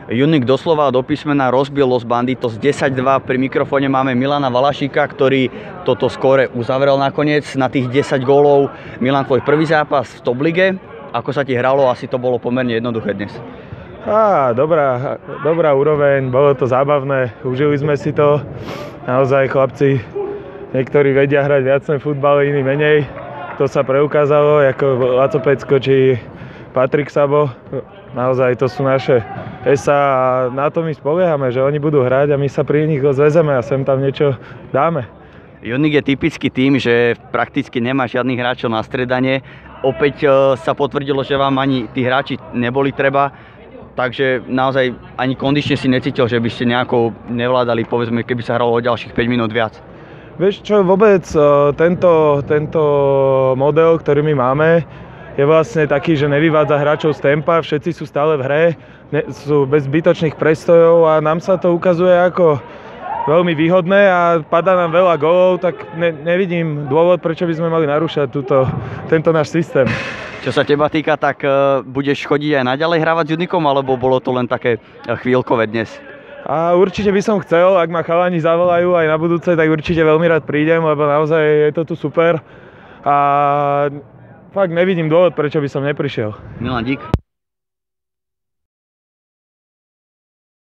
Junik doslova do písmena rozbil Los Banditos 10-2. Pri mikrofóne máme Milana Valašíka, ktorý toto skóre uzavrel nakoniec na tých 10 gólov. Milan, tvoj prvý zápas v Top lige. Ako sa ti hralo? Asi to bolo pomerne jednoduché dnes. Dobrá úroveň, bolo to zábavné, užili sme si to. Naozaj chlapci, niektorí vedia hrať viac ten futbal, iní menej. To sa preukázalo, ako Laco Pecko či Patrik Sabo. Naozaj to sú naše esa a na to my spoliehame, že oni budú hrať a my sa pri nich zväzeme a sem tam niečo dáme. Junik je typický tým, že prakticky nemá žiadnych hráčov na striedanie. Opäť sa potvrdilo, že vám ani tí hráči neboli treba. Takže naozaj ani kondične si necítil, že by ste nejako nevládali, povedzme, keby sa hralo o ďalších 5 minút viac. Vieš čo, vôbec tento model, ktorý my máme, je vlastne taký, že nevyvádza hráčov z tempa, všetci sú stále v hre, sú bez zbytočných prestojov a nám sa to ukazuje ako veľmi výhodné a padá nám veľa gólov, tak nevidím dôvod, prečo by sme mali narúšať tento náš systém. Čo sa teba týka, tak budeš chodiť aj naďalej hrávať s Junikom, alebo bolo to len také chvíľkové dnes? A určite by som chcel, ak ma chalani zavolajú aj na budúce, tak určite veľmi rád prídem, lebo naozaj je to tu super. A fakt nevidím dôvod, prečo by som neprišiel. Milan, dík.